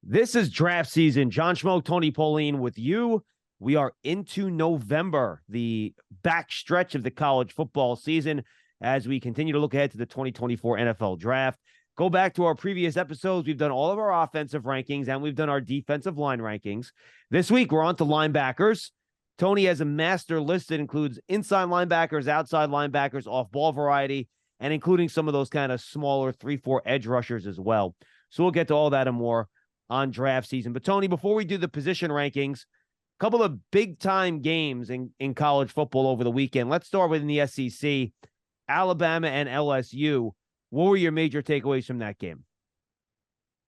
This is draft season. John Schmeelk, Tony Pauline with you. We are into November, the back stretch of the college football season, as we continue to look ahead to the 2024 NFL draft. Go back to our previous episodes. We've done all of our offensive rankings and we've done our defensive line rankings. This week, we're on to linebackers. Tony has a master list that includes inside linebackers, outside linebackers, off-ball variety, and including some of those kind of smaller 3-4 edge rushers as well. So we'll get to all that and more on draft season. But Tony, before we do the position rankings, a couple of big-time games in college football over the weekend. Let's start with the SEC, Alabama and LSU. What were your major takeaways from that game?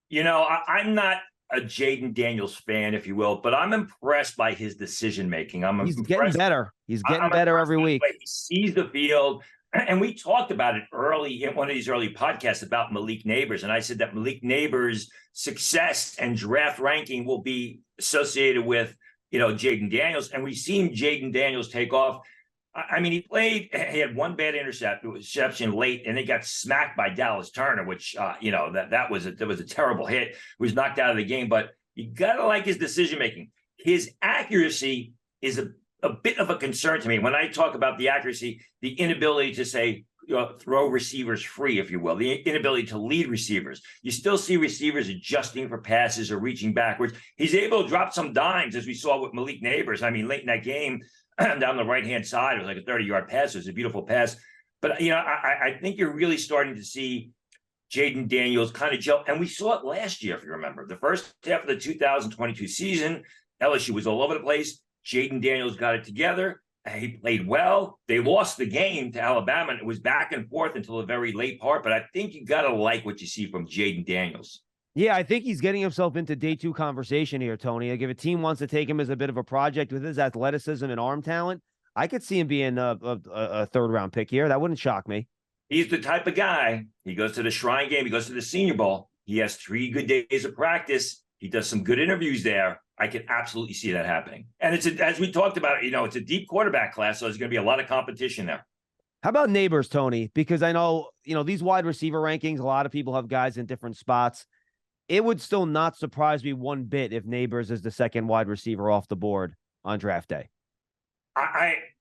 You know, I'm not a Jaden Daniels fan, if you will, but I'm impressed by his decision-making. He's getting better. He's getting better every week. He sees the field. And we talked about it early in one of these early podcasts about Malik Nabers. And I said that Malik Nabers' success and draft ranking will be associated with, Jaden Daniels. And we've seen Jaden Daniels take off. I mean, he had one bad interception late, and he got smacked by Dallas Turner, which, that was a terrible hit. He was knocked out of the game. But you got to like his decision-making. His accuracy is a bit of a concern to me. When I talk about the accuracy, the inability to say, throw receivers free, if you will, the inability to lead receivers. You still see receivers adjusting for passes or reaching backwards. He's able to drop some dimes, as we saw with Malik Nabers. I mean, late in that game, down the right-hand side, it was like a 30-yard pass. It was a beautiful pass. But, I think you're really starting to see Jaden Daniels kind of gel. And we saw it last year, if you remember. The first half of the 2022 season, LSU was all over the place. Jaden Daniels got it together. He played well. They lost the game to Alabama, and it was back and forth until the very late part. But I think you got to like what you see from Jaden Daniels. Yeah, I think he's getting himself into day two conversation here, Tony. Like if a team wants to take him as a bit of a project with his athleticism and arm talent, I could see him being a third-round pick here. That wouldn't shock me. He's the type of guy. He goes to the Shrine Game. He goes to the Senior Bowl. He has 3 good days of practice. He does some good interviews there. I can absolutely see that happening. And as we talked about, it's a deep quarterback class, so there's going to be a lot of competition there. How about Nabers, Tony? Because I know, these wide receiver rankings, a lot of people have guys in different spots. It would still not surprise me one bit if Nabers is the second wide receiver off the board on draft day.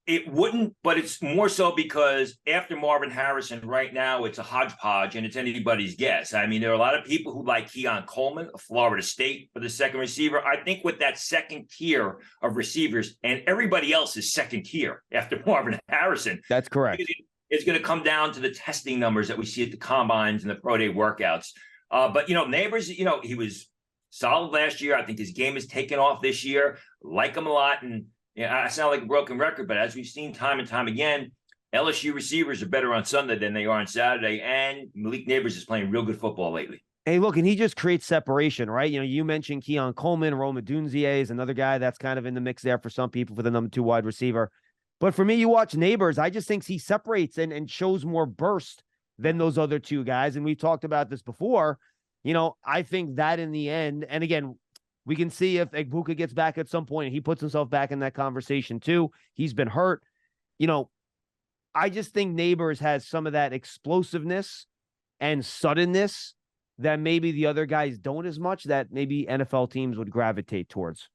It wouldn't, but it's more so because after Marvin Harrison right now, it's a hodgepodge and it's anybody's guess. I mean, there are a lot of people who like Keon Coleman of Florida State for the second receiver. I think with that second tier of receivers, and everybody else is second tier after Marvin Harrison. That's correct. It's going to come down to the testing numbers that we see at the combines and the pro day workouts. But Nabers, he was solid last year. I think his game has taken off this year. Like him a lot. And I sound like a broken record, but as we've seen time and time again, LSU receivers are better on Sunday than they are on Saturday. And Malik Nabers is playing real good football lately. Hey, look, and he just creates separation, right? You mentioned Keon Coleman, Rome Odunze is another guy that's kind of in the mix there for some people for the number 2 wide receiver. But for me, you watch Nabers, I just think he separates and shows more burst than those other 2 guys. And we've talked about this before. I think that in the end, and again, we can see if Egbuka gets back at some point and he puts himself back in that conversation too. He's been hurt. I just think Nabers has some of that explosiveness and suddenness that maybe the other guys don't as much, that maybe NFL teams would gravitate towards.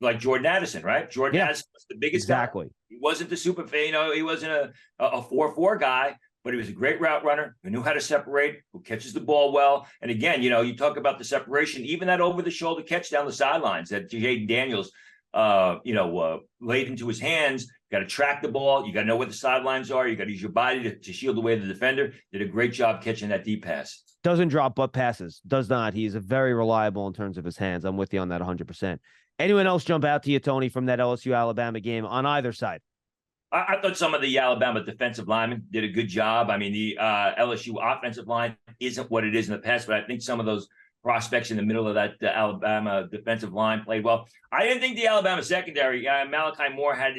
Like Jordan Addison, right? Jordan Addison was the biggest guy. He wasn't the super fan, he wasn't a 4-4 guy, but he was a great route runner who knew how to separate, who catches the ball well. And again, you talk about the separation, even that over-the-shoulder catch down the sidelines that Jaden Daniels, laid into his hands. You got to track the ball. You got to know where the sidelines are. You got to use your body to shield away the defender. Did a great job catching that deep pass. Doesn't drop butt passes. Does not. He is very reliable in terms of his hands. I'm with you on that 100%. Anyone else jump out to you, Tony, from that LSU-Alabama game on either side? I thought some of the Alabama defensive linemen did a good job. I mean, the LSU offensive line isn't what it is in the past, but I think some of those prospects in the middle of that Alabama defensive line played well. I didn't think the Alabama secondary, Malachi Moore had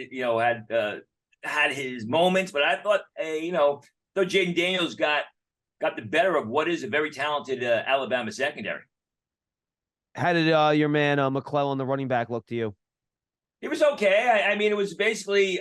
his moments, but I thought, though Jaden Daniels got the better of what is a very talented Alabama secondary. How did your man McClellan, the running back, look to you? It was okay. I mean, it was basically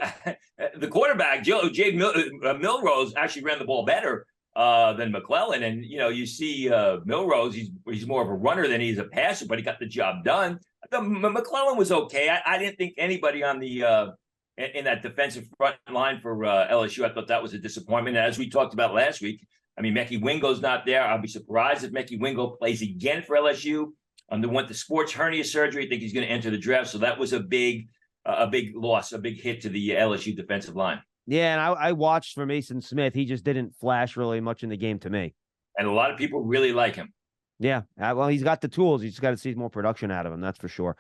the quarterback, Jade Milrose, actually ran the ball better. than McClellan. And, you see Milrose, he's more of a runner than he's a passer, but he got the job done. McClellan was okay. I didn't think anybody on the in that defensive front line for LSU. I thought that was a disappointment. And as we talked about last week, I mean, Mekhi Wingo's not there. I'll be surprised if Mekhi Wingo plays again for LSU. They went to sports hernia surgery. I think he's going to enter the draft. So that was a big loss, a big hit to the LSU defensive line. Yeah, and I watched for Mason Smith. He just didn't flash really much in the game to me. And a lot of people really like him. Yeah, well, he's got the tools. You just got to see more production out of him. That's for sure.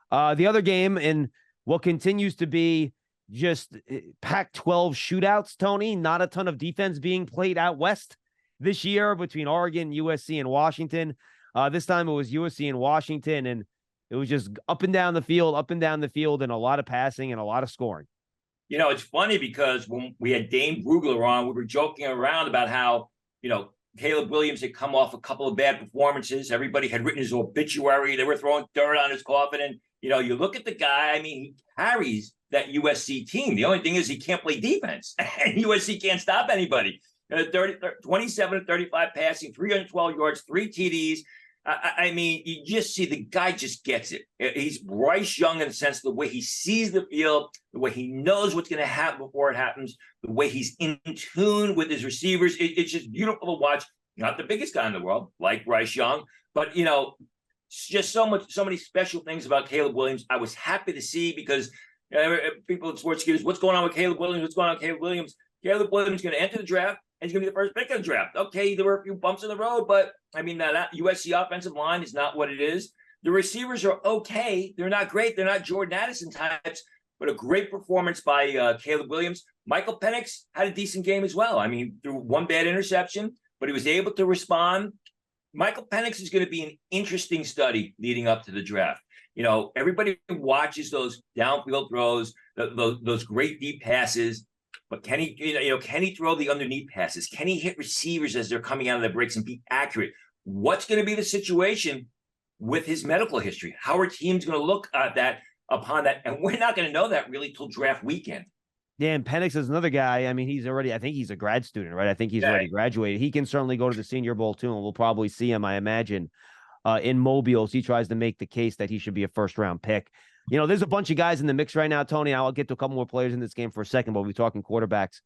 The other game in what continues to be just Pac-12 shootouts, Tony, not a ton of defense being played out west this year between Oregon, USC, and Washington. This time it was USC and Washington, and it was just up and down the field, and a lot of passing and a lot of scoring. It's funny because when we had Dane Brugler on, we were joking around about how, Caleb Williams had come off a couple of bad performances. Everybody had written his obituary. They were throwing dirt on his coffin. And, you look at the guy, I mean, he carries that USC team. The only thing is he can't play defense, and USC can't stop anybody. 27 to 35 passing, 312 yards, 3 TDs. I mean, you just see the guy just gets it. He's Bryce Young in the sense of the way he sees the field, the way he knows what's going to happen before it happens, the way he's in tune with his receivers. It's just beautiful to watch. Not the biggest guy in the world, like Bryce Young, but, just so many special things about Caleb Williams. I was happy to see because people in sports gears, what's going on with Caleb Williams? What's going on with Caleb Williams? Caleb Williams is going to enter the draft, and he's going to be the first pick of the draft. Okay, there were a few bumps in the road, but I mean, that USC offensive line is not what it is. The receivers are okay. They're not great. They're not Jordan Addison types, but a great performance by Caleb Williams. Michael Penix had a decent game as well. I mean, threw one bad interception, but he was able to respond. Michael Penix is going to be an interesting study leading up to the draft. Everybody watches those downfield throws, those great deep passes. But can he throw the underneath passes? Can he hit receivers as they're coming out of the breaks and be accurate? What's going to be the situation with his medical history? How are teams going to look at that upon that? And we're not going to know that really till draft weekend. Yeah, and Penix is another guy. I mean, I think he's a grad student, right? I think he's already graduated. He can certainly go to the Senior Bowl too, and we'll probably see him, I imagine, in Mobile as he tries to make the case that he should be a first-round pick. There's a bunch of guys in the mix right now, Tony. I'll get to a couple more players in this game for a second, but we're talking quarterbacks.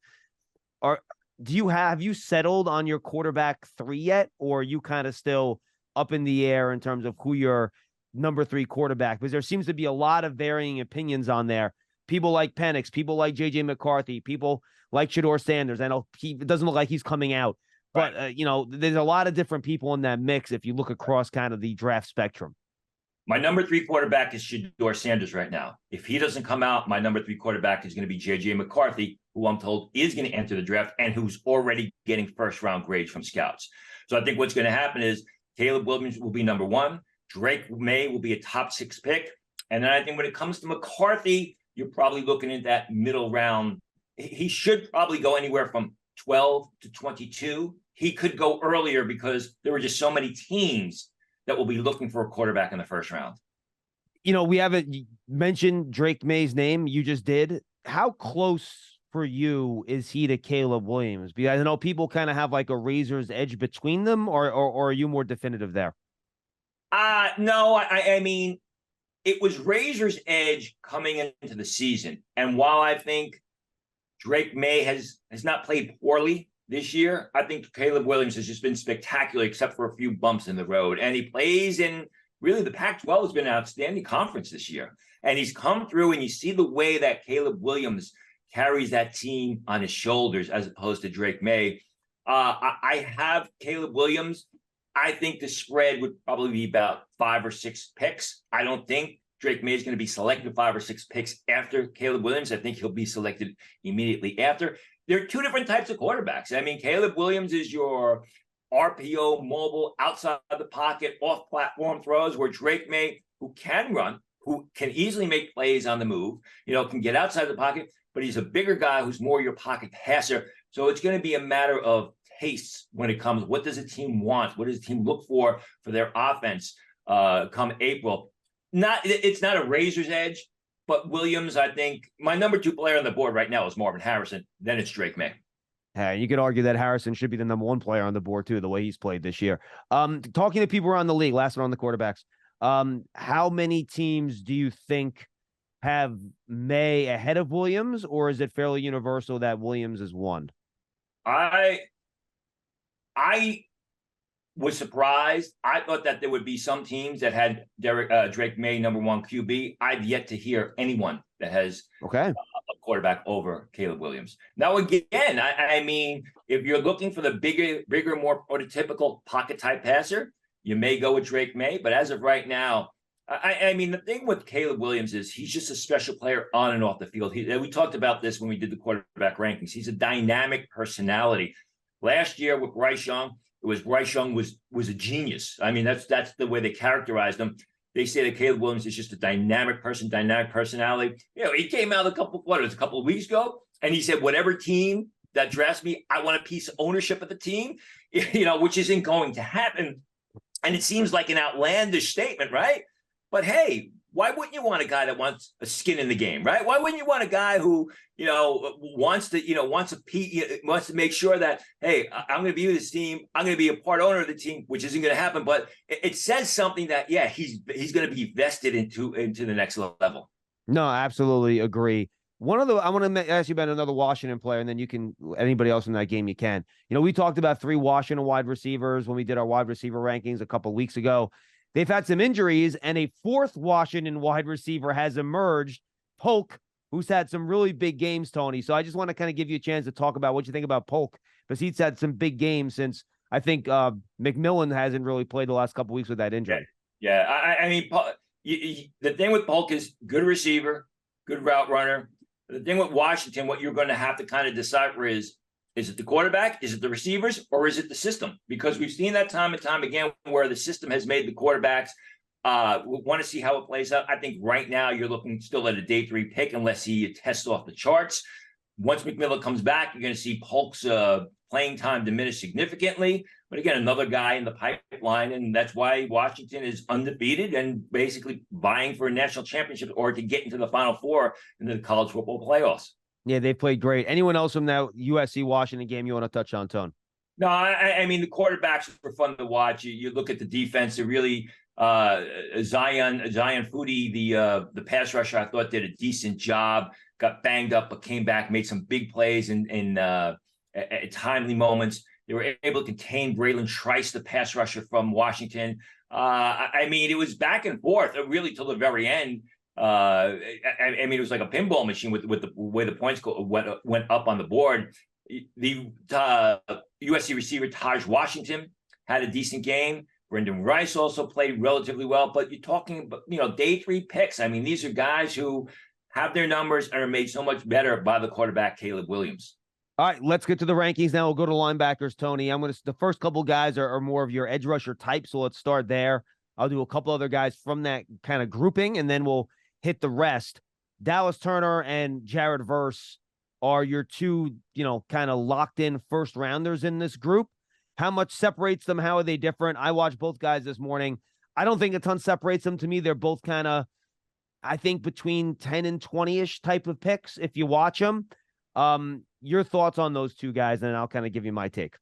Have you settled on your quarterback 3 yet, or are you kind of still up in the air in terms of who your number 3 quarterback? Because there seems to be a lot of varying opinions on there. People like Penix, people like J.J. McCarthy, people like Shedeur Sanders. I know it doesn't look like he's coming out, but there's a lot of different people in that mix if you look across kind of the draft spectrum. My number 3 quarterback is Shedeur Sanders right now. If he doesn't come out, my number 3 quarterback is going to be J.J. McCarthy, who I'm told is going to enter the draft and who's already getting first-round grades from scouts. So I think what's going to happen is Caleb Williams will be number 1. Drake May will be a top 6 pick. And then I think when it comes to McCarthy, you're probably looking at that middle round. He should probably go anywhere from 12 to 22. He could go earlier because there were just so many teams that will be looking for a quarterback in the first round. We haven't mentioned Drake May's name. You just did. How close for you is he to Caleb Williams? Because I know people kind of have like a razor's edge between them, or are you more definitive there? No, I mean, it was razor's edge coming into the season. And while I think Drake May has not played poorly this year, I think Caleb Williams has just been spectacular, except for a few bumps in the road. And he plays in really the Pac-12 has been an outstanding conference this year. And he's come through, and you see the way that Caleb Williams carries that team on his shoulders as opposed to Drake May. I have Caleb Williams. I think the spread would probably be about 5 or 6 picks. I don't think Drake May is going to be selected 5 or 6 picks after Caleb Williams. I think he'll be selected immediately after. There are 2 different types of quarterbacks. I mean, Caleb Williams is your RPO, mobile, outside the pocket, off-platform throws, where Drake May, who can run, who can easily make plays on the move, can get outside the pocket, but he's a bigger guy who's more your pocket passer. So it's going to be a matter of tastes when it comes. What does a team want? What does a team look for their offense come April? It's not a razor's edge, but Williams, I think my number 2 player on the board right now is Marvin Harrison. Then it's Drake May. Hey, you could argue that Harrison should be the number one player on the board too, the way he's played this year. Talking to people around the league, last one on the quarterbacks. How many teams do you think have May ahead of Williams, or is it fairly universal that Williams is one? I was surprised. I thought that there would be some teams that had Drake May number one QB. I've yet to hear anyone that has Okay. a quarterback over Caleb Williams. Now, again, I mean, if you're looking for the bigger, more prototypical pocket type passer, you may go with Drake May. But as of right now, I mean, the thing with Caleb Williams is he's just a special player on and off the field. We talked about this when we did the quarterback rankings. He's a dynamic personality. Last year with Bryce Young, it was Bryce Young was a genius. I mean, that's the way they characterized him. They say that Caleb Williams is just a dynamic person, dynamic personality. You know, he came out a couple of weeks ago, and he said, whatever team that drafts me, I want a piece of ownership of the team, you know, which isn't going to happen. And it seems like an outlandish statement, right? But hey, why wouldn't you want a guy that wants a skin in the game, right? Why wouldn't you want a guy who, you know, wants to make sure that, hey, I'm going to be with this team, I'm going to be a part owner of the team, which isn't going to happen. But it says something that, yeah, he's going to be vested into the next level. No, I absolutely agree. I want to ask you about another Washington player, and then you can, anybody else in that game you can. You know, we talked about 3 Washington wide receivers when we did our wide receiver rankings a couple of weeks ago. They've had some injuries, and a 4th Washington wide receiver has emerged, Polk, who's had some really big games, Tony. So I just want to kind of give you a chance to talk about what you think about Polk, because he's had some big games since I think McMillan hasn't really played the last couple of weeks with that injury. Yeah. I mean, the thing with Polk is good receiver, good route runner. The thing with Washington, what you're going to have to kind of decipher is it the quarterback? Is it the receivers? Or is it the system? Because we've seen that time and time again where the system has made the quarterbacks want to see how it plays out. I think right now you're looking still at a day 3 pick unless he tests off the charts. Once McMillan comes back, you're going to see Polk's playing time diminish significantly. But again, another guy in the pipeline, and that's why Washington is undefeated and basically vying for a national championship or to get into the Final Four in the college football playoffs. Yeah, they played great. Anyone else from that USC-Washington game you want to touch on, Tone? No, I mean, the quarterbacks were fun to watch. You look at the defense, it really Zion Foodie, the pass rusher, I thought did a decent job, got banged up, but came back, made some big plays at timely moments. They were able to contain Braylon Trice, the pass rusher from Washington. I mean, it was back and forth, really till the very end. I mean, it was like a pinball machine with the way the points went up on the board. The USC receiver Taj Washington had a decent game. Brendan Rice also played relatively well. But you're talking about, you know, day 3 picks. I mean, these are guys who have their numbers and are made so much better by the quarterback Caleb Williams. All right, let's get to the rankings now. We'll go to linebackers, Tony. The first couple guys are more of your edge rusher type, so let's start there. I'll do a couple other guys from that kind of grouping, and then we'll hit the rest. Dallas Turner and Jared Verse are your 2, you know, kind of locked in first rounders in this group. How much separates them? How are they different? I watched both guys this morning. I don't think a ton separates them. To me, they're both kind of, I think, between 10 and 20-ish type of picks if you watch them. Your thoughts on those 2 guys, and then I'll kind of give you my take.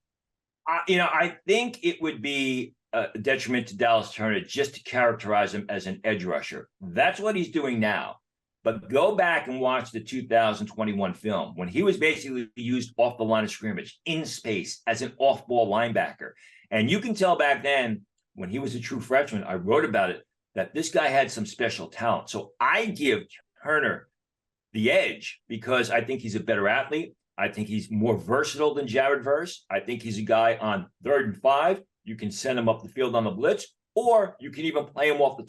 You know, I think it would be a detriment to Dallas Turner just to characterize him as an edge rusher. That's what he's doing now. But go back and watch the 2021 film when he was basically used off the line of scrimmage in space as an off-ball linebacker. And you can tell back then when he was a true freshman, I wrote about it, that this guy had some special talent. So I give Turner the edge because I think he's a better athlete. I think he's more versatile than Jared Verse. I think he's a guy on 3rd and 5. You can send him up the field on the blitz, or you can even play him over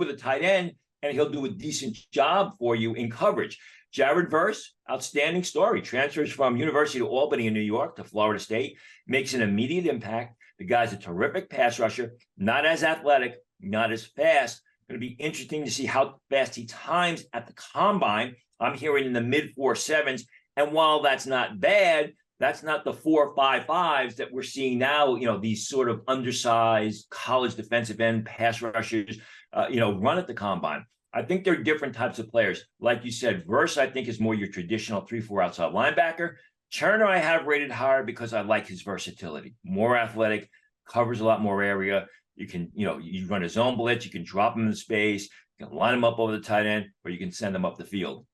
the tight end, and he'll do a decent job for you in coverage. Jared Verse, outstanding story. Transfers from University of Albany in New York to Florida State, makes an immediate impact. The guy's a terrific pass rusher, not as athletic, not as fast. Going to be interesting to see how fast he times at the combine. I'm hearing in the mid 4.7s. And while that's not bad, that's not the 4.55s that we're seeing now, you know, these sort of undersized college defensive end pass rushers, run at the combine. I think they're different types of players. Like you said, Verse, I think, is more your traditional 3-4 outside linebacker. Turner I have rated higher because I like his versatility. More athletic, covers a lot more area. You can, you run a zone blitz, you can drop him in space, you can line him up over the tight end, or you can send him up the field.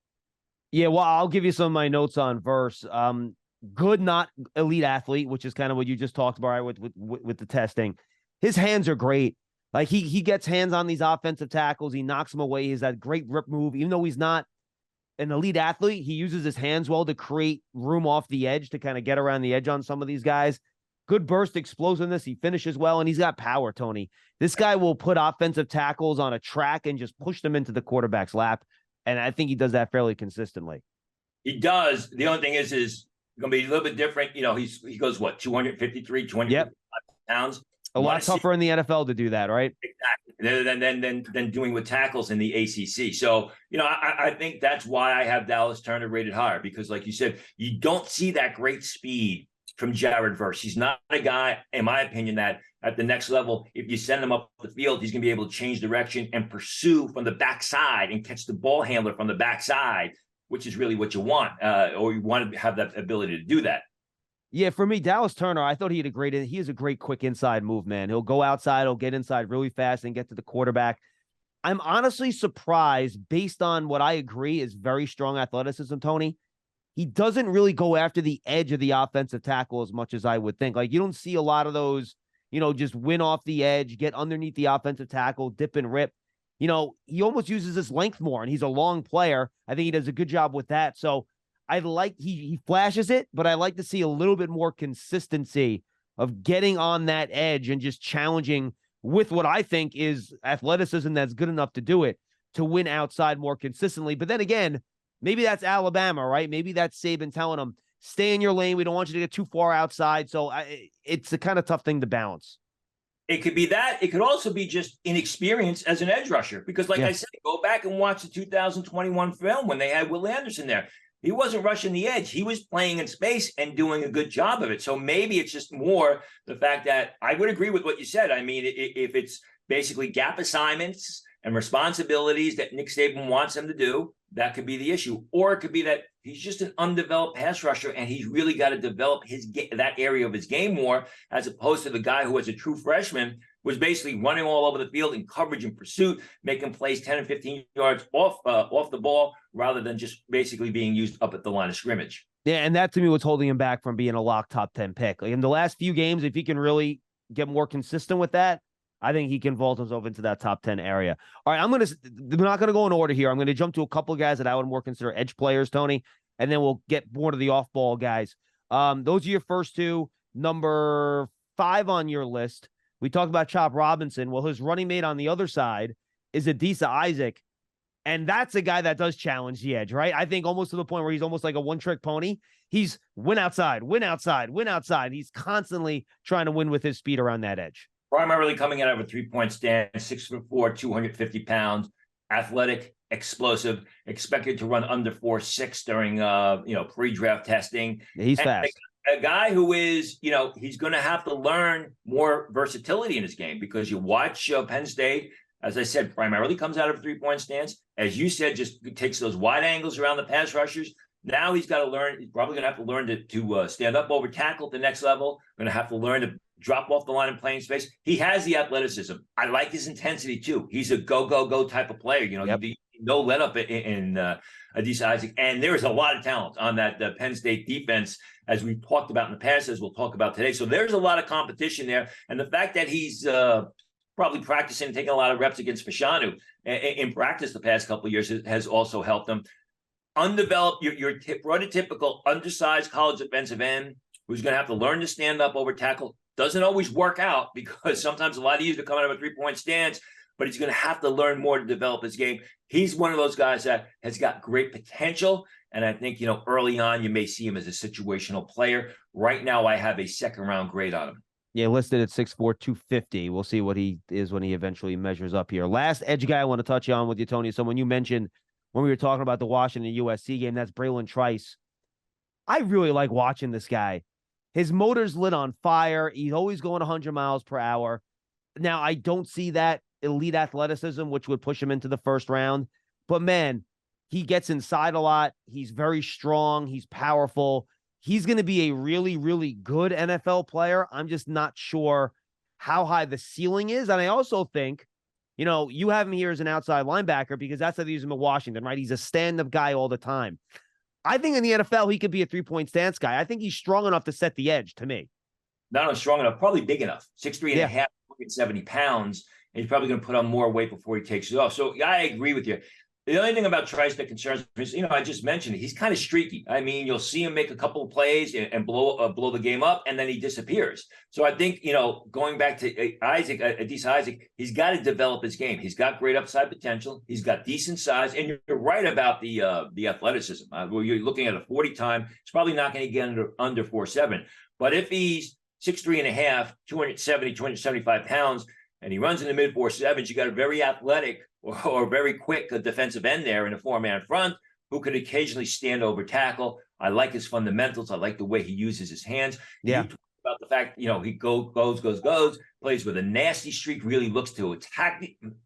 Yeah, well, I'll give you some of my notes on Verse. Good, not elite athlete, which is kind of what you just talked about, right, with the testing. His hands are great. Like he gets hands on these offensive tackles. He knocks them away. He's that great rip move. Even though he's not an elite athlete, he uses his hands well to create room off the edge to kind of get around the edge on some of these guys. Good burst explosiveness. He finishes well, and he's got power, Tony. This guy will put offensive tackles on a track and just push them into the quarterback's lap. And I think he does that fairly consistently. He does. The only thing is going to be a little bit different. He goes, what, 253, 255 pounds? A lot tougher in the NFL to do that, right? Exactly. Than doing with tackles in the ACC. So, I think that's why I have Dallas Turner rated higher, because like you said, you don't see that great speed from Jared Verse. He's not a guy, in my opinion, that at the next level, if you send him up the field, he's going to be able to change direction and pursue from the backside and catch the ball handler from the backside, which is really what you want, or you want to have that ability to do that. Yeah, for me, Dallas Turner, I thought he has a great quick inside move, man. He'll go outside, he'll get inside really fast and get to the quarterback. I'm honestly surprised, based on what I agree is very strong athleticism, Tony. He doesn't really go after the edge of the offensive tackle as much as I would think. Like, you don't see a lot of those, just win off the edge, get underneath the offensive tackle, dip and rip. He almost uses his length more, and he's a long player. I think he does a good job with that. So he flashes it, but I like to see a little bit more consistency of getting on that edge and just challenging with what I think is athleticism that's good enough to do it, to win outside more consistently. But then again, maybe that's Alabama, right? Maybe that's Saban telling them, stay in your lane. We don't want you to get too far outside. So it's a kind of tough thing to balance. It could be that. It could also be just inexperience as an edge rusher, because like I said, go back and watch the 2021 film when they had Will Anderson there. He wasn't rushing the edge. He was playing in space and doing a good job of it. So maybe it's just more the fact that I would agree with what you said. I mean, if it's basically gap assignments and responsibilities that Nick Saban wants him to do, that could be the issue. Or it could be that he's just an undeveloped pass rusher, and he's really got to develop that area of his game more, as opposed to the guy who was a true freshman, was basically running all over the field in coverage and pursuit, making plays 10 and 15 yards off the ball, rather than just basically being used up at the line of scrimmage. Yeah, and that to me was holding him back from being a lock top 10 pick. Like in the last few games, if he can really get more consistent with that, I think he can vault himself into that top 10 area. All right, we're not going to go in order here. I'm going to jump to a couple of guys that I would more consider edge players, Tony, and then we'll get more to the off-ball guys. Those are your first two. Number 5 on your list, we talked about Chop Robinson. Well, his running mate on the other side is Adisa Isaac, and that's a guy that does challenge the edge, right? I think almost to the point where he's almost like a one-trick pony. He's win outside, win outside, win outside. He's constantly trying to win with his speed around that edge. Primarily coming out of a three-point stance, 6'4", 250 pounds, athletic, explosive, expected to run under 4.6 during pre-draft testing. He's fast. A guy who is, he's going to have to learn more versatility in his game, because you watch Penn State, as I said, primarily comes out of a three-point stance. As you said, just takes those wide angles around the pass rushers. Now he's got to learn. He's probably going to have to learn to stand up over tackle at the next level. Going to have to learn to drop off the line and play in space. He has the athleticism. I like his intensity too. He's a go type of player. No let up in Adisa Isaac. And there is a lot of talent on that Penn State defense, as we've talked about in the past, as we'll talk about today. So there's a lot of competition there. And the fact that he's probably practicing, taking a lot of reps against Fashanu in practice the past couple of years has also helped him. Undeveloped, your prototypical undersized college defensive end who's going to have to learn to stand up over tackle. Doesn't always work out, because sometimes a lot easier to come out of a three-point stance, but he's going to have to learn more to develop his game. He's one of those guys that has got great potential, and I think, early on you may see him as a situational player. Right now I have a second-round grade on him. Yeah, listed at 6'4", 250. We'll see what he is when he eventually measures up here. Last edge guy I want to touch on with you, Tony. So when you mentioned, when we were talking about the Washington USC game, that's Braylon Trice. I really like watching this guy. His motor's lit on fire. He's always going 100 miles per hour. Now, I don't see that elite athleticism, which would push him into the first round. But, man, he gets inside a lot. He's very strong. He's powerful. he's going to be a really, really good NFL player. I'm just not sure how high the ceiling is. And I also think, you have him here as an outside linebacker because that's how they use him in Washington, right? He's a stand-up guy all the time. I think in the NFL, he could be a three-point stance guy. I think he's strong enough to set the edge to me. Not only strong enough, probably big enough. 6'3" and a half, 170 pounds. And he's probably going to put on more weight before he takes it off. So yeah, I agree with you. The only thing about Trice that concerns me is, I just mentioned he's kind of streaky. I mean, you'll see him make a couple of plays and blow the game up, and then he disappears. So I think, going back to Adisa Isaac, he's got to develop his game. He's got great upside potential. He's got decent size, and you're right about the athleticism. Where you're looking at a 40 time, he's probably not going to get under 4.7. But if he's 6'3" and a half, 275 pounds, and he runs in the mid 4.7s, you got a very athletic or very quick defensive end there in a four-man front who could occasionally stand over tackle. I like his fundamentals. I like the way he uses his hands. Yeah. You talk about the fact, he goes, plays with a nasty streak, really looks to attack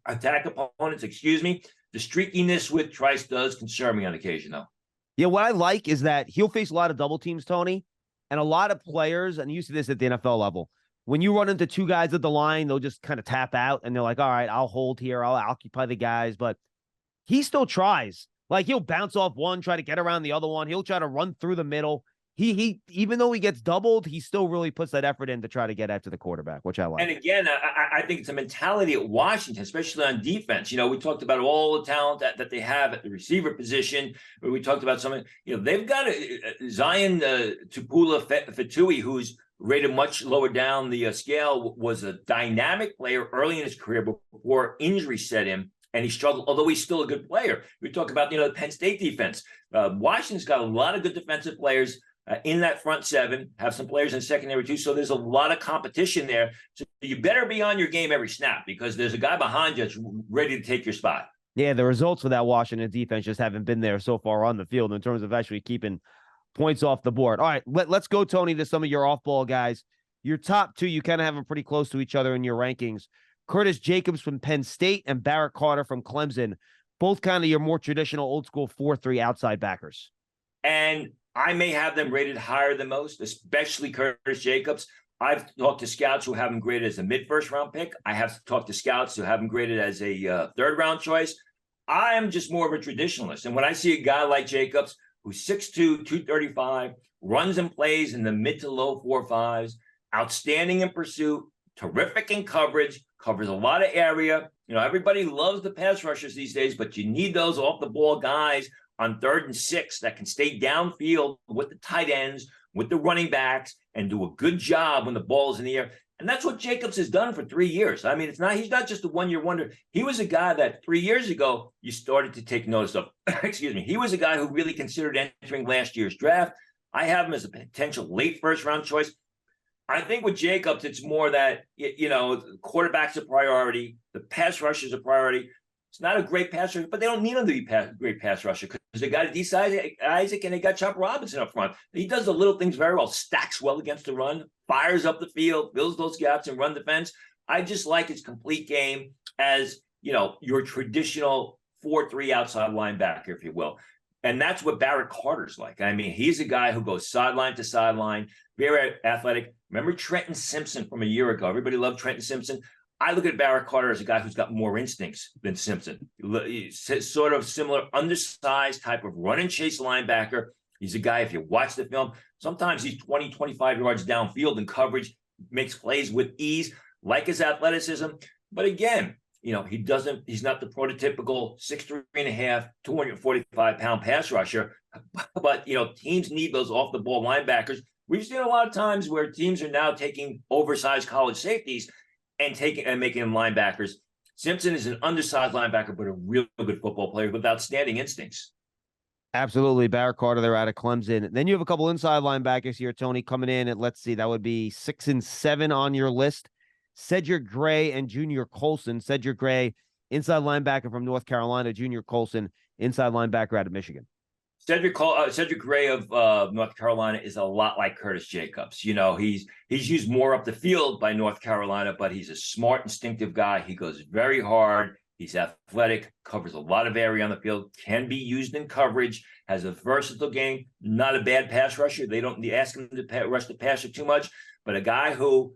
opponents, The streakiness with Trice does concern me on occasion, though. Yeah, what I like is that he'll face a lot of double teams, Tony, and a lot of players, and you see this at the NFL level, when you run into two guys at the line, they'll just kind of tap out and they're like, all right, I'll hold here. I'll occupy the guys. But he still tries. Like, he'll bounce off one, try to get around the other one. He'll try to run through the middle. He even though he gets doubled, he still really puts that effort in to try to get after the quarterback, which I like. And again, I think it's a mentality at Washington, especially on defense. We talked about all the talent that they have at the receiver position. We talked about something, they've got Zion Tupula Fetui, who's rated much lower down the scale, was a dynamic player early in his career before injury set in, and he struggled, although he's still a good player. We talk about, the Penn State defense. Washington's got a lot of good defensive players in that front seven, have some players in secondary too, so there's a lot of competition there. So you better be on your game every snap because there's a guy behind you that's ready to take your spot. Yeah, the results for that Washington defense just haven't been there so far on the field in terms of actually keeping points off the board. All right, let's go, Tony, to some of your off-ball guys. Your top two, you kind of have them pretty close to each other in your rankings. Curtis Jacobs from Penn State and Barrett Carter from Clemson, both kind of your more traditional old-school 4-3 outside backers. And I may have them rated higher than most, especially Curtis Jacobs. I've talked to scouts who have him graded as a mid-first round pick. I have talked to scouts who have him graded as a third-round choice. I am just more of a traditionalist. And when I see a guy like Jacobs, who's 6'2", 235, runs and plays in the mid to low 4.5s, outstanding in pursuit, terrific in coverage, covers a lot of area. Everybody loves the pass rushers these days, but you need those off-the-ball guys on 3rd and 6 that can stay downfield with the tight ends, with the running backs, and do a good job when the ball is in the air. And that's what Jacobs has done for 3 years. I mean, he's not just a one-year wonder. He was a guy that 3 years ago you started to take notice of. Excuse me. He was a guy who really considered entering last year's draft. I have him as a potential late first-round choice. I think with Jacobs, it's more that, quarterback's a priority. The pass rush is a priority. It's not a great pass rusher, but they don't need him to be a great pass rusher because they got Adisa Isaac and they got Chop Robinson up front. He does the little things very well, stacks well against the run, fires up the field, fills those gaps and run defense. I just like his complete game as, your traditional 4-3 outside linebacker, if you will. And that's what Barrett Carter's like. I mean, he's a guy who goes sideline to sideline, very athletic. Remember Trenton Simpson from a year ago? Everybody loved Trenton Simpson. I look at Barrett Carter as a guy who's got more instincts than Simpson. He's sort of similar, undersized type of run and chase linebacker. He's a guy, if you watch the film, sometimes he's 20, 25 yards downfield in coverage, makes plays with ease, like his athleticism. But again, he's not the prototypical 6'3.5", 245-pound pass rusher. But, teams need those off-the-ball linebackers. We've seen a lot of times where teams are now taking oversized college safeties and making them linebackers. Simpson is an undersized linebacker, but a real good football player with outstanding instincts. Absolutely. Barrett Carter, they're out of Clemson. Then you have a couple inside linebackers here, Tony, coming in at, let's see, that would be 6 and 7 on your list. Cedric Gray and Junior Colson. Cedric Gray, inside linebacker from North Carolina. Junior Colson, inside linebacker out of Michigan. Cedric Gray of North Carolina is a lot like Curtis Jacobs. He's used more up the field by North Carolina, but he's a smart, instinctive guy. He goes very hard. He's athletic, covers a lot of area on the field, can be used in coverage, has a versatile game, not a bad pass rusher. They don't ask him to rush the passer too much, but a guy who,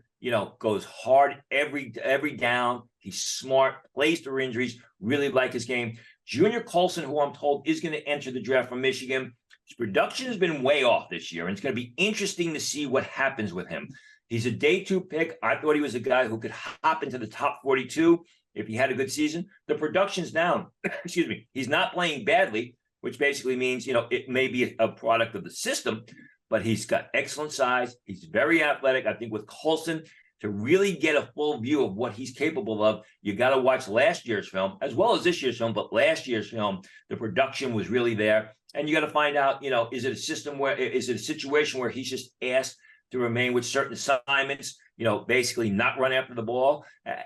goes hard every down. He's smart, plays through injuries, really like his game. Junior Colson, who I'm told is going to enter the draft from Michigan, his production has been way off this year, and it's going to be interesting to see what happens with him. He's a day 2 pick. I thought he was a guy who could hop into the top 42 if he had a good season. The production's down. Excuse me. He's not playing badly, which basically means, it may be a product of the system, but he's got excellent size. He's very athletic. I think with Colson, to really get a full view of what he's capable of, you got to watch last year's film as well as this year's film. But last year's film, the production was really there. And you got to find out, is it a situation where he's just asked to remain with certain assignments, basically not run after the ball.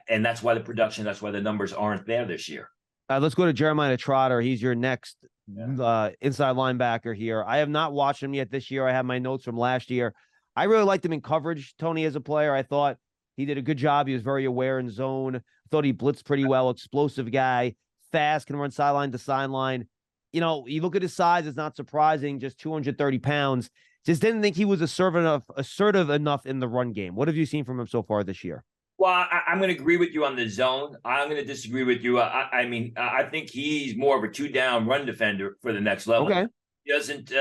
And that's why that's why the numbers aren't there this year. Let's go to Jeremiah Trotter. He's your next inside linebacker here. I have not watched him yet this year. I have my notes from last year. I really liked him in coverage, Tony, as a player. I thought he did a good job. He was very aware in zone. I thought he blitzed pretty well. Explosive guy, fast, can run sideline to sideline. You look at his size, it's not surprising, just 230 pounds. Just didn't think he was assertive enough in the run game. What have you seen from him so far this year? Well, I'm going to agree with you on the zone. I'm going to disagree with you. I think he's more of a 2-down run defender for the next level. Okay. He doesn't,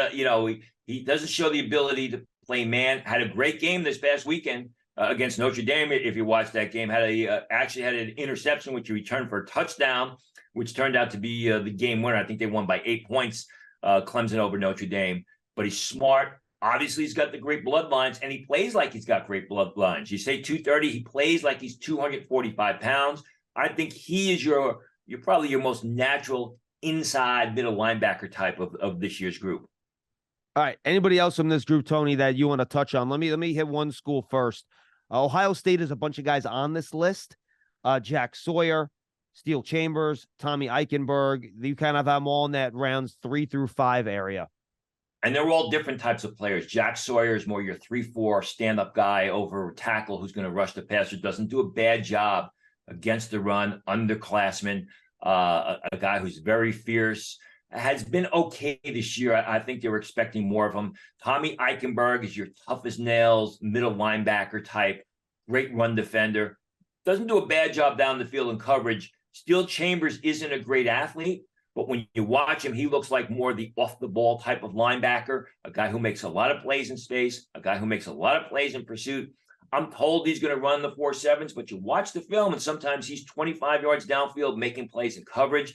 he doesn't show the ability to play man. Had a great game this past weekend against Notre Dame. If you watched that game, actually had an interception, which he returned for a touchdown, which turned out to be the game winner. I think they won by 8 points, Clemson over Notre Dame. But he's smart. Obviously, he's got the great bloodlines, and he plays like he's got great bloodlines. You say 230, he plays like he's 245 pounds. I think he is you're probably your most natural inside middle linebacker type of this year's group. All right. Anybody else from this group, Tony, that you want to touch on? Let me hit one school first. Ohio State is a bunch of guys on this list. Jack Sawyer, Steele Chambers, Tommy Eichenberg. You kind of have them all in that rounds 3 through 5 area. And they're all different types of players. Jack Sawyer is more your 3-4 stand-up guy over tackle who's going to rush the passer, doesn't do a bad job against the run, underclassman, a guy who's very fierce, has been okay this year. I think they were expecting more of him. Tommy Eichenberg is your tough as nails, middle linebacker type, great run defender, doesn't do a bad job down the field in coverage. Steele Chambers isn't a great athlete, but when you watch him, he looks like more the off-the-ball type of linebacker, a guy who makes a lot of plays in space, a guy who makes a lot of plays in pursuit. I'm told he's going to run the 4.7s, but you watch the film, and sometimes he's 25 yards downfield making plays in coverage.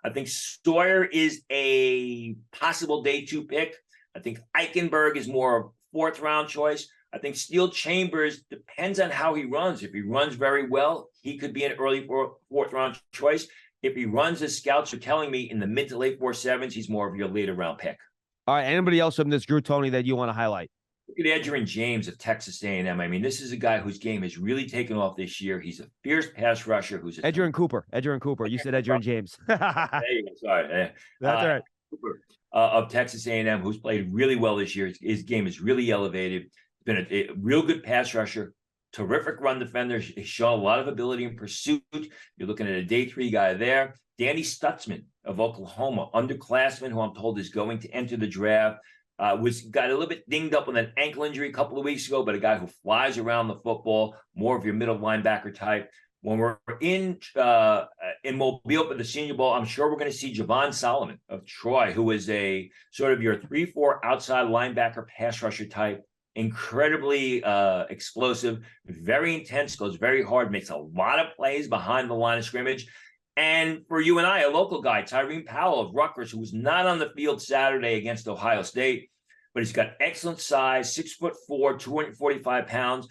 I think Sawyer is a possible day 2 pick. I think Eichenberg is more of a 4th-round choice. I think Steele Chambers depends on how he runs. If he runs very well, he could be an early 4th-round choice. If he runs, as scouts are telling me, in the mid to late 4.7s, he's more of your later round pick. All right. Anybody else from this group, Tony, that you want to highlight? Look at Edgerrin James of Texas A&M. I mean, this is a guy whose game has really taken off this year. He's a fierce pass rusher. Edgerrin Cooper. You said Edgerrin James. There you go. Sorry. That's all right. Cooper of Texas A&M, who's played really well this year. His game is really elevated. Been a real good pass rusher. Terrific run defender. He's shown a lot of ability in pursuit. You're looking at a day 3 guy there. Danny Stutzman of Oklahoma, underclassman, who I'm told is going to enter the draft. Got a little bit dinged up with an ankle injury a couple of weeks ago, but a guy who flies around the football, more of your middle linebacker type. When we're in Mobile for the Senior Bowl, I'm sure we're going to see Javon Solomon of Troy, who is a sort of your 3-4 outside linebacker pass rusher type. Incredibly explosive, very intense, goes very hard, makes a lot of plays behind the line of scrimmage. And for you and I, a local guy, Tyreen Powell of Rutgers, who was not on the field Saturday against Ohio State, but he's got excellent size, 6'4", 245 pounds.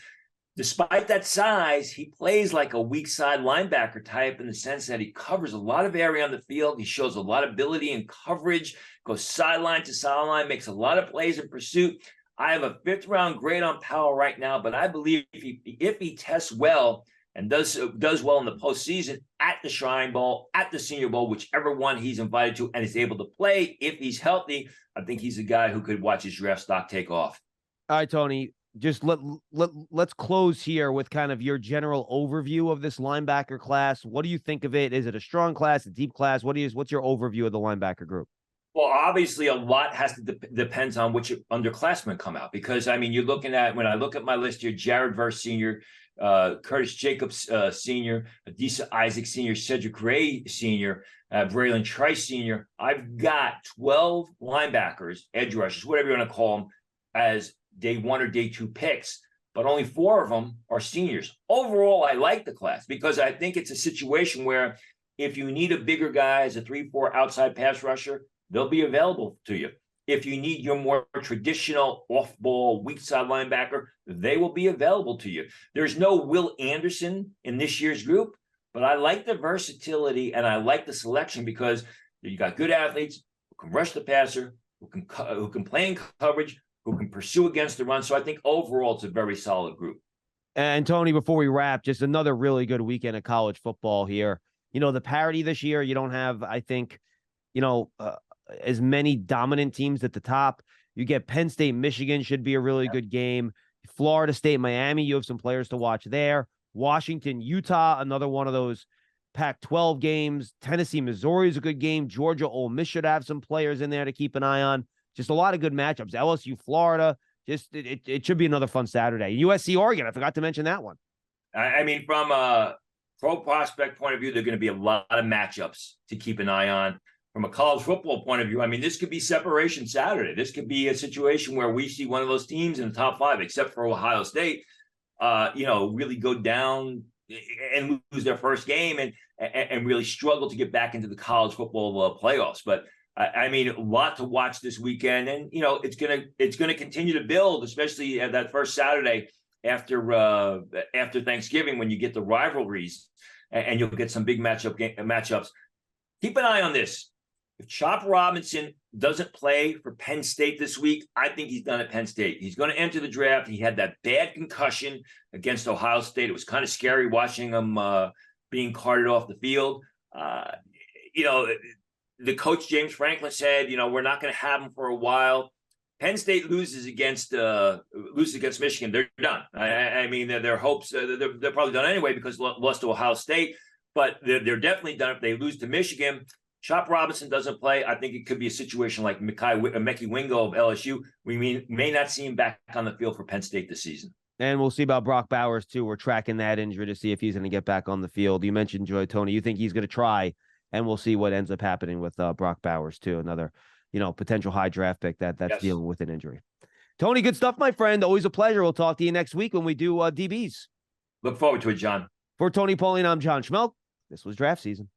Despite that size, he plays like a weak side linebacker type in the sense that he covers a lot of area on the field. He shows a lot of ability in coverage, goes sideline to sideline, makes a lot of plays in pursuit. I have a 5th-round grade on Powell right now, but I believe if he tests well and does well in the postseason at the Shrine Bowl, at the Senior Bowl, whichever one he's invited to, and is able to play, if he's healthy, I think he's a guy who could watch his draft stock take off. All right, Tony. just let's close here with kind of your general overview of this linebacker class. What do you think of it? Is it a strong class, a deep class? What's your overview of the linebacker group? Well, obviously, a lot has to depends on which underclassmen come out, because I mean, you're looking at, when I look at my list here, Jared Verse Sr., Curtis Jacobs Sr., Adisa Isaac Sr., Cedric Gray Sr., Braylon Trice Sr. I've got 12 linebackers, edge rushers, whatever you want to call them, as day 1 or day 2 picks, but only 4 of them are seniors. Overall, I like the class because I think it's a situation where if you need a bigger guy as a 3-4 outside pass rusher, they'll be available to you. If you need your more traditional off-ball, weak side linebacker, they will be available to you. There's no Will Anderson in this year's group, but I like the versatility and I like the selection because you got good athletes who can rush the passer, who can play in coverage, who can pursue against the run. So I think overall it's a very solid group. And Tony, before we wrap, just another really good weekend of college football here. You know, the parity this year, you don't have, I think, as many dominant teams at the top. You get Penn State, Michigan should be a really good game. Florida State, Miami, you have some players to watch there. Washington, Utah, another one of those Pac-12 games. Tennessee, Missouri is a good game. Georgia, Ole Miss should have some players in there to keep an eye on. Just a lot of good matchups. LSU, Florida. Just it should be another fun Saturday. USC, Oregon. I forgot to mention that one. I mean, from a pro prospect point of view, there are going to be a lot of matchups to keep an eye on. From a college football point of view, I mean, this could be separation Saturday. This could be a situation where we see one of those teams in the top 5, except for Ohio State, really go down and lose their first game and really struggle to get back into the college football playoffs. But I mean, a lot to watch this weekend, and it's gonna continue to build, especially at that first Saturday after Thanksgiving, when you get the rivalries and you'll get some big matchups. Keep an eye on this. If Chop Robinson doesn't play for Penn State this week, I think he's done at Penn State. He's going to enter the draft. He had that bad concussion against Ohio State. It was kind of scary watching him being carted off the field. The coach, James Franklin, said, we're not going to have him for a while. Penn State loses against Michigan. They're done. I mean, their hopes, they're probably done anyway because lost to Ohio State, but they're definitely done if they lose to Michigan. Chop Robinson doesn't play. I think it could be a situation like Mekhi Wingo of LSU. We may not see him back on the field for Penn State this season. And we'll see about Brock Bowers, too. We're tracking that injury to see if he's going to get back on the field. You mentioned Tony. You think he's going to try, and we'll see what ends up happening with Brock Bowers, too. Another, potential high draft pick that's dealing with an injury. Tony, good stuff, my friend. Always a pleasure. We'll talk to you next week when we do DBs. Look forward to it, John. For Tony Pauline, I'm John Schmeelk. This was draft season.